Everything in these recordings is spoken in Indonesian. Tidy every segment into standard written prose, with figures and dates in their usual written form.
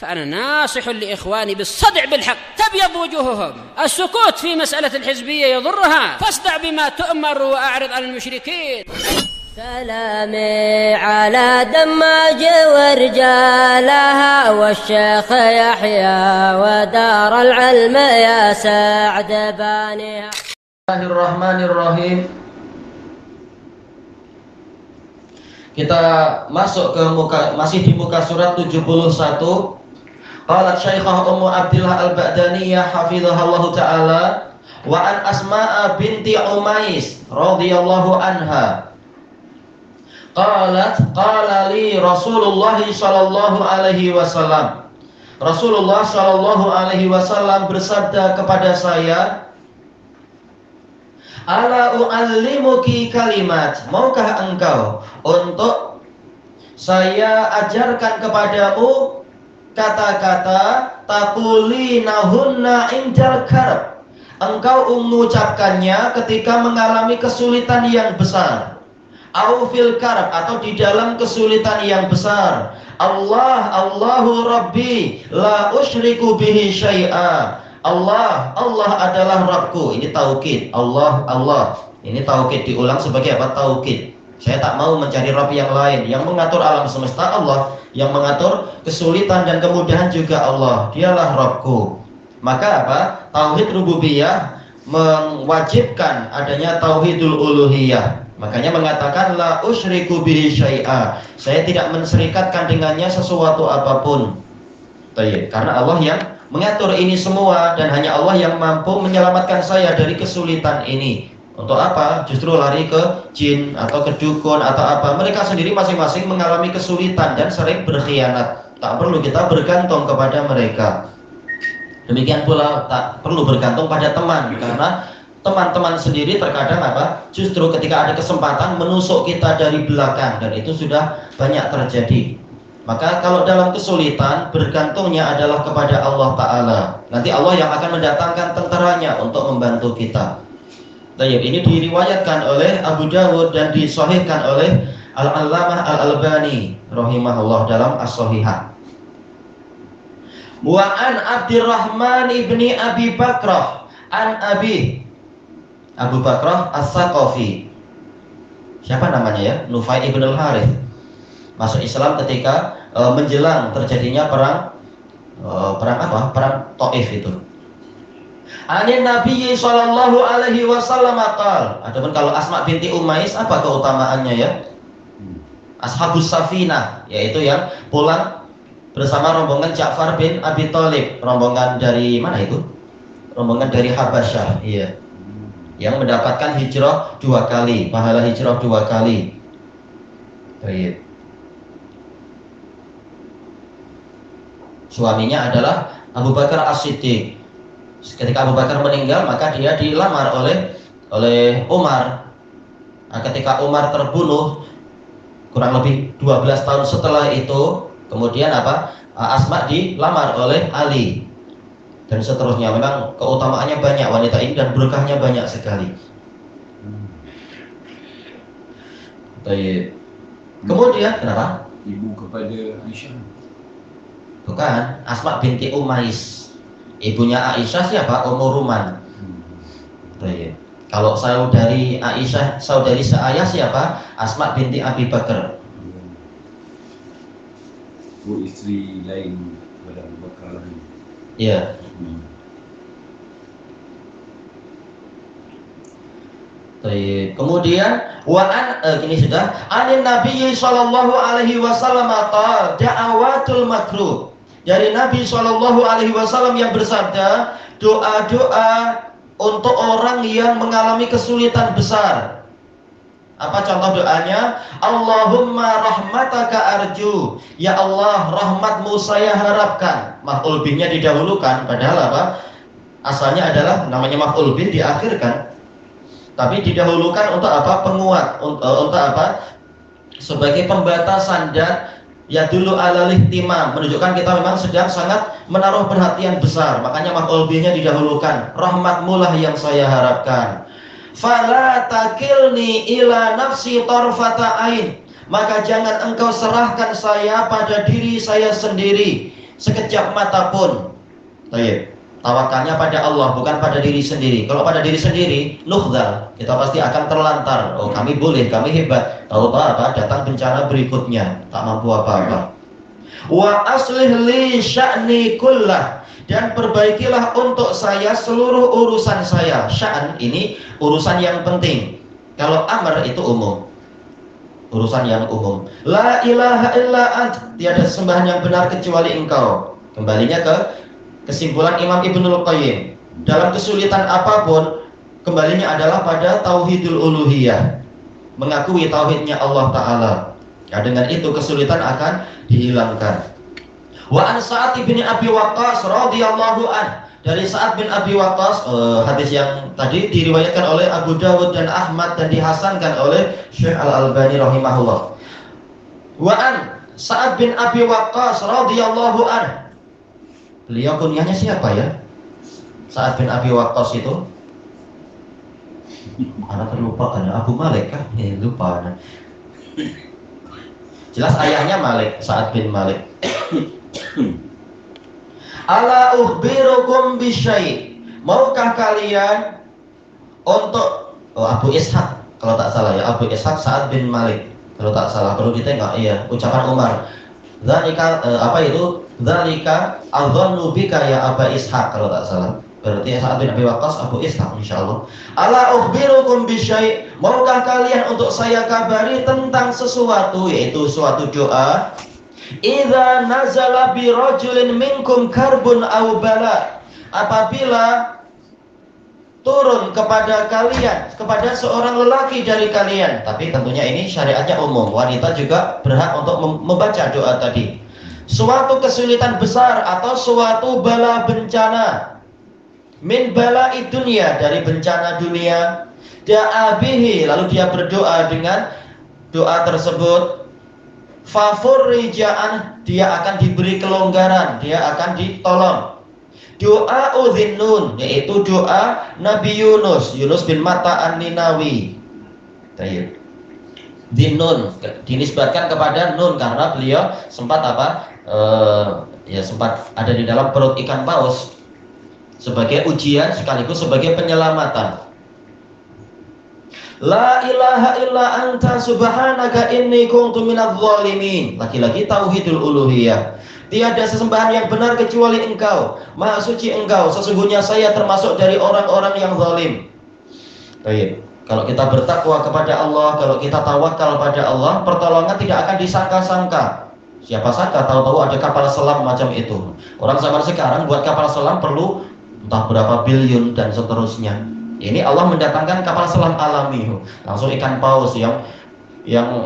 فأنا ناصح لإخواني بالصدع بالحق تبيض وجوههم. السكوت في مسألة الحزبية يضرها، فاصدع بما تؤمر وأعرض عن المشركين. سلامي على دماج ورجالها والشيخ يحيى ودار العلم يا سعد بانيها. Bismillahirrahmanirrahim. Kita masuk ke masih di muka surat 71. Qalat Syekhah Ummu Abdillah Al-Ba'daniyah hafizahullahu taala wa an Asma'a binti Umais radhiyallahu anha. Qalat qala li Rasulullah sallallahu alaihi wasallam. Rasulullah sallallahu alaihi wasallam bersabda kepada saya, ala u'allimuki kalimat, maukah engkau untuk saya ajarkan kepadamu kata-kata taqulinahunna indal karb, engkau mengucapkannya ketika mengalami kesulitan yang besar, au fil karb, atau di dalam kesulitan yang besar. Allahu Rabbi la usyriku bihi syai'a. Allah adalah Rabbku. Ini taukid. Allah. Ini taukid, diulang sebagai apa? Taukid. Saya tak mau mencari Rabb yang lain. Yang mengatur alam semesta Allah, yang mengatur kesulitan dan kemudahan juga Allah. Dialah Rabbku. Maka apa? Tauhid rububiyah mewajibkan adanya tauhidul uluhiyah. Makanya mengatakan la usyriku bihi syai'a. Saya tidak menserikatkan dengannya sesuatu apapun. Karena Allah yang mengatur ini semua, dan hanya Allah yang mampu menyelamatkan saya dari kesulitan ini. Untuk apa? Justru lari ke jin atau ke dukun atau apa. Mereka sendiri masing-masing mengalami kesulitan dan sering berkhianat. Tak perlu kita bergantung kepada mereka. Demikian pula tak perlu bergantung pada teman, karena teman-teman sendiri terkadang apa? Justru ketika ada kesempatan menusuk kita dari belakang, dan itu sudah banyak terjadi. Maka kalau dalam kesulitan, bergantungnya adalah kepada Allah Ta'ala. Nanti Allah yang akan mendatangkan tentaranya untuk membantu kita. Ini diriwayatkan oleh Abu Dawud dan disahihkan oleh Al-Allamah Al-Albani rahimahullah dalam As-Sahihah. Wa an Abdurrahman ibni Abi Bakrah an Abi Abu Bakrah As-Saqafi. Siapa namanya ya? Nufai ibn al-Harith. Masuk Islam ketika menjelang terjadinya perang Taif itu. Anin Nabi sallallahu alaihi wasallam qala. Adapun kalau Asma binti Umais, apa keutamaannya ya? Ashabus Safinah, yaitu yang pulang bersama rombongan Ja'far bin Abi Thalib. Rombongan dari mana itu? Rombongan dari Habasyah, iya. Yang mendapatkan hijrah 2 kali, pahala hijrah 2 kali. Baik. Suaminya adalah Abu Bakar As-Siddiq. Ketika Abu Bakar meninggal, maka dia dilamar oleh Umar. Nah, ketika Umar terbunuh kurang lebih 12 tahun setelah itu, kemudian apa? Asma dilamar oleh Ali. Dan seterusnya. Memang keutamaannya banyak wanita ini dan berkahnya banyak sekali. Kemudian kenapa? Ibu kepada Aisyah. Bukan, Asma binti Umais. Ibunya Aisyah siapa? Ummu Ruman. Kalau saudari Aisyah, saudari seayah siapa? Asma binti Abi Bakar. Istri lain pada Abu Bakar lain. Iya. Kemudian ini sudah anin Nabi sallallahu alaihi wasallam qala da'awatul makruh. Dari Nabi sallallahu alaihi wasallam yang bersabda, doa-doa untuk orang yang mengalami kesulitan besar. Apa contoh doanya? Allahumma rahmataka arju. Ya Allah, rahmatmu saya harapkan. Maf'ul bihnya didahulukan, padahal apa? Asalnya adalah namanya maf'ul bih diakhirkan. Tapi didahulukan untuk apa? Penguat, untuk apa? Sebagai pembatasan dan ya dulu alal ihtimam, menunjukkan kita memang sedang sangat menaruh perhatian besar. Makanya maf'ul bihnya didahulukan. Rahmatmu lah yang saya harapkan. Fala takilni ila nafsi tarfata ain. Maka jangan engkau serahkan saya pada diri saya sendiri sekejap mata pun. Baik. Tawakalnya pada Allah, bukan pada diri sendiri. Kalau pada diri sendiri, nuhdal, kita pasti akan terlantar. Oh, kami boleh, kami hebat. Tahu-tahu apa? Datang bencana berikutnya, tak mampu apa-apa. Wa aslih li sya'ni kullah, dan perbaikilah untuk saya seluruh urusan saya. Sya'n ini urusan yang penting. Kalau amr itu umum, urusan yang umum. La ilaha illa ant, tiada sembahan yang benar kecuali engkau. Kembalinya ke kesimpulan Imam Ibnul Qayyim, dalam kesulitan apapun kembalinya adalah pada tauhidul uluhiyah, mengakui tauhidnya Allah Ta'ala. Ya, dengan itu kesulitan akan dihilangkan. Wa an Sa'ad bin Abi Waqqas radhiyallahu an, dari Sa'ad bin Abi Waqqas, hadis yang tadi diriwayatkan oleh Abu Dawud dan Ahmad dan dihasankan oleh Syekh Al-Albani rahimahullah. Wa an Sa'ad bin Abi Waqqas radhiyallahu an, beliau kunyahnya siapa ya? Sa'ad bin Abi Waqqas itu? Anak terlupa kan? Abu Malik kah? Lupa. Jelas ayahnya Malik, Sa'ad bin Malik. Ala ukhbirukum bisyai, maukah kalian untuk Abu Ishaq kalau tak salah ya, Abu Ishaq Sa'ad bin Malik kalau tak salah, perlu ditengok iya ucapan Umar. Zalika apa itu? Zalika adzannu bika ya Aba Ishaq kalau tak salah. Berarti Sa'ad bin Abi Waqqas Abu Ishaq insyaallah. Ala ukhbirukum bisyai, maukah kalian untuk saya kabari tentang sesuatu, yaitu suatu doa. Idza nazala bi rajulin minkum karbun aw bala, apabila turun kepada kalian, kepada seorang lelaki dari kalian, tapi tentunya ini syariatnya umum, wanita juga berhak untuk membaca doa tadi. Suatu kesulitan besar atau suatu bala bencana, min bala'i dunia, dari bencana dunia, da'a bihi, lalu dia berdoa dengan doa tersebut, fafurrija'an, dia akan diberi kelonggaran, dia akan ditolong. Doa Udhinnun, yaitu doa Nabi Yunus bin Matta An-Ninawi. Dhinnun dinisbatkan kepada Nun karena beliau sempat sempat ada di dalam perut ikan paus sebagai ujian sekaligus sebagai penyelamatan. La ilaha illa anta subhanaka inni kuntu minadh dhalimin. Lagi-lagi tauhidul uluhiyah. Tiada sesembahan yang benar kecuali engkau, maha suci engkau, sesungguhnya saya termasuk dari orang-orang yang zalim. Baik. Kalau kita bertakwa kepada Allah, kalau kita tawakal pada Allah, pertolongan tidak akan disangka-sangka. Siapa sangka tahu-tahu ada kapal selam macam itu. Orang zaman sekarang buat kapal selam perlu entah berapa biliun dan seterusnya. Ini Allah mendatangkan kapal selam alami, langsung ikan paus yang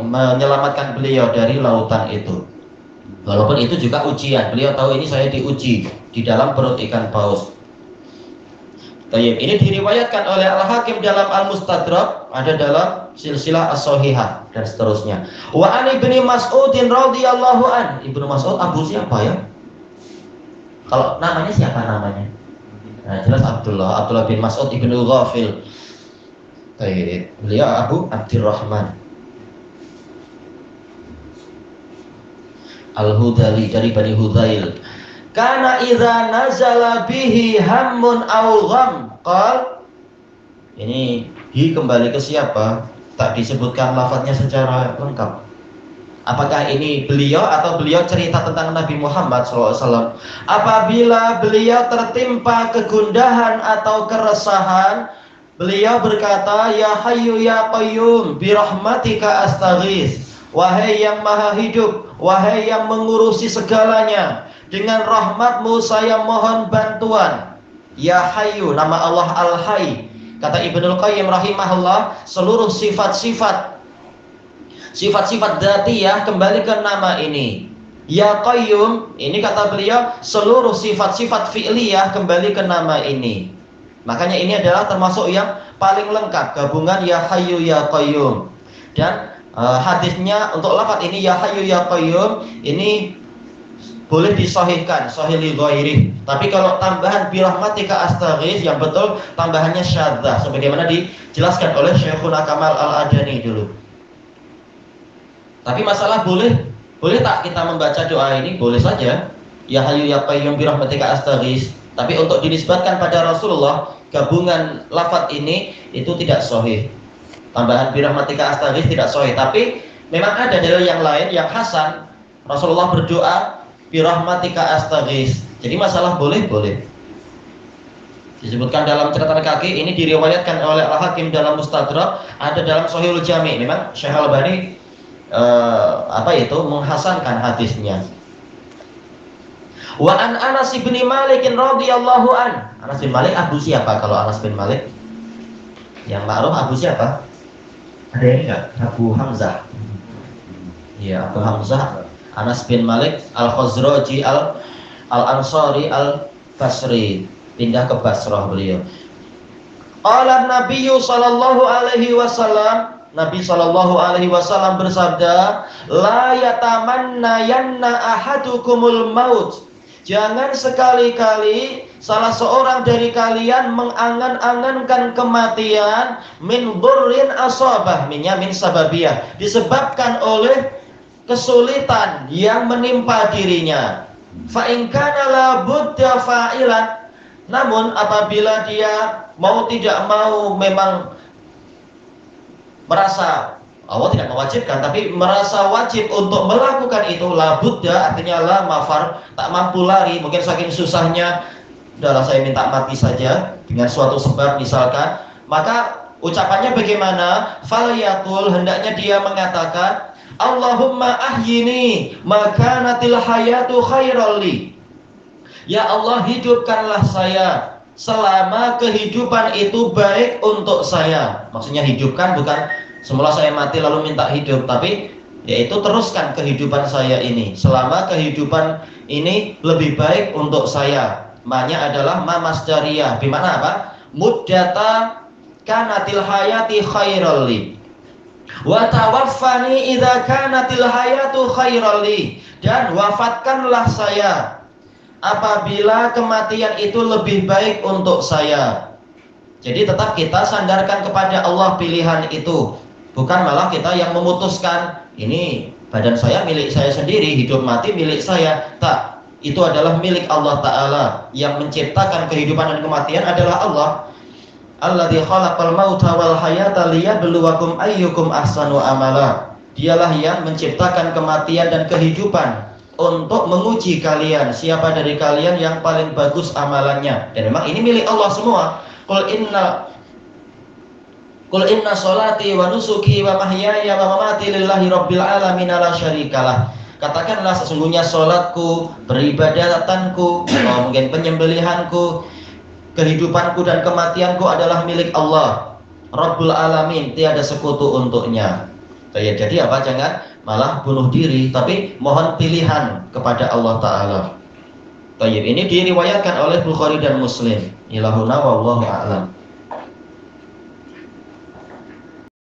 menyelamatkan beliau dari lautan itu. Walaupun itu juga ujian, beliau tahu ini saya diuji di dalam perut ikan paus. Tayyib. Ini diriwayatkan oleh Al-Hakim dalam Al-Mustadrak, ada dalam silsilah As-Sahihah dan seterusnya. Wa an Ibnu Mas'udin radhiyallahu an. Ibnu Mas'ud Abu siapa ya? Kalau namanya siapa namanya? Nah, jelas Abdullah bin Mas'ud Ibnu Ghafil. Tayyib. Beliau Abu Abdurrahman Al-Hudali dari Bani Hudzail. Karena idza nazala bihi hammun aw gham qal, ini hi kembali ke siapa? Tak disebutkan lafadznya secara lengkap. Apakah ini beliau atau beliau cerita tentang Nabi Muhammad SAW? Apabila beliau tertimpa kegundahan atau keresahan, beliau berkata, Ya Hayyu Ya Qayyum bi rahmatika astaghits. Wahai yang maha hidup, wahai yang mengurusi segalanya, dengan rahmatmu saya mohon bantuan. Ya Hayyu, nama Allah Al-Hayy. Kata Ibnul Qayyim rahimahullah, seluruh sifat-sifat dzatiyah kembali ke nama ini. Ya Qayyum, ini kata beliau, seluruh sifat-sifat fi'liyah kembali ke nama ini. Makanya ini adalah termasuk yang paling lengkap, gabungan Ya Hayyu Ya Qayyum. Dan hadisnya untuk lafaz ini Ya Hayyu Ya Qayyum ini boleh disahihkan, sahih li ghairi. Tapi kalau tambahan bi rahmatika astaghits, yang betul tambahannya syadzah sebagaimana dijelaskan oleh Syekhuna Kamal Al-Adani dulu. Tapi masalah boleh tak kita membaca doa ini? Boleh saja. Ya Hayyu ya Qayyum bi rahmatika astaghits. Tapi untuk dinisbatkan pada Rasulullah, gabungan lafaz ini itu tidak sahih. Tambahan bi rahmatika astaghits tidak sahih, tapi memang ada dalil yang lain yang hasan. Rasulullah berdoa bi rahmatika astaghits. Jadi masalah boleh-boleh. Disebutkan dalam catatan kaki, ini diriwayatkan oleh Al-Hakim dalam Mustadrak, ada dalam Shahihul Jami'. Memang Syekh Al-Albani menghasankan hadisnya. Wa an Anas bin Malik radhiyallahu an. Anas bin Malik Abu siapa kalau Anas bin Malik? Yang ma'ruf Abu siapa? Ada ini enggak? Abu Hamzah. Iya, Abu Hamzah. Anas bin Malik Al-Khazraji Al-Ansari Al-Basri. Pindah ke Basrah beliau. Qala Nabi sallallahu alaihi wasallam, Nabi sallallahu alaihi wasallam bersabda, la yatamanna yanna ahadukumul maut. Jangan sekali-kali salah seorang dari kalian mengangan-angankan kematian min dhurrin asabah, minnya min sababiyah, disebabkan oleh kesulitan yang menimpa dirinya. Fa in kana la budda fa'ilan, namun apabila dia mau tidak mau memang merasa Allah tidak mewajibkan, tapi merasa wajib untuk melakukan itu, la budda artinya la mafar, tak mampu lari, mungkin saking susahnya, udahlah saya minta mati saja dengan suatu sebab misalkan, maka ucapannya bagaimana? Falyaqul, hendaknya dia mengatakan, Allahumma ahyini makanatil hayatu khairal li. Ya Allah, hidupkanlah saya selama kehidupan itu baik untuk saya. Maksudnya hidupkan bukan semula saya mati lalu minta hidup, tapi yaitu teruskan kehidupan saya ini selama kehidupan ini lebih baik untuk saya. Ma-nya adalah ma masdariyah, bimana apa? Muddata kanatil hayati khairal li. Wa tawaffani idza kanatil hayatu khairal li. Dan wafatkanlah saya apabila kematian itu lebih baik untuk saya. Jadi tetap kita sandarkan kepada Allah pilihan itu, bukan malah kita yang memutuskan ini badan saya milik saya sendiri, hidup mati milik saya. Tak, itu adalah milik Allah Ta'ala. Yang menciptakan kehidupan dan kematian adalah Allah. Alladzi khalaqal mauta wal hayata liyabluwakum ayyukum ahsanu amala. Dialah yang menciptakan kematian dan kehidupan untuk menguji kalian, siapa dari kalian yang paling bagus amalannya. Dan memang ini milik Allah semua. Qul inna sholati wa nusuki wa mahyaya wa mamati lillahi rabbil alamin la syarikalah. Katakanlah sesungguhnya salatku, beribadatanku, atau mungkin penyembelihanku, kehidupanku dan kematianku adalah milik Allah Rabbul alamin, tiada sekutu untuknya. Jadi apa? Jangan malah bunuh diri, tapi mohon pilihan kepada Allah Ta'ala. Ini diriwayatkan oleh Bukhari dan Muslim. Ilahuna wallahu a'lam.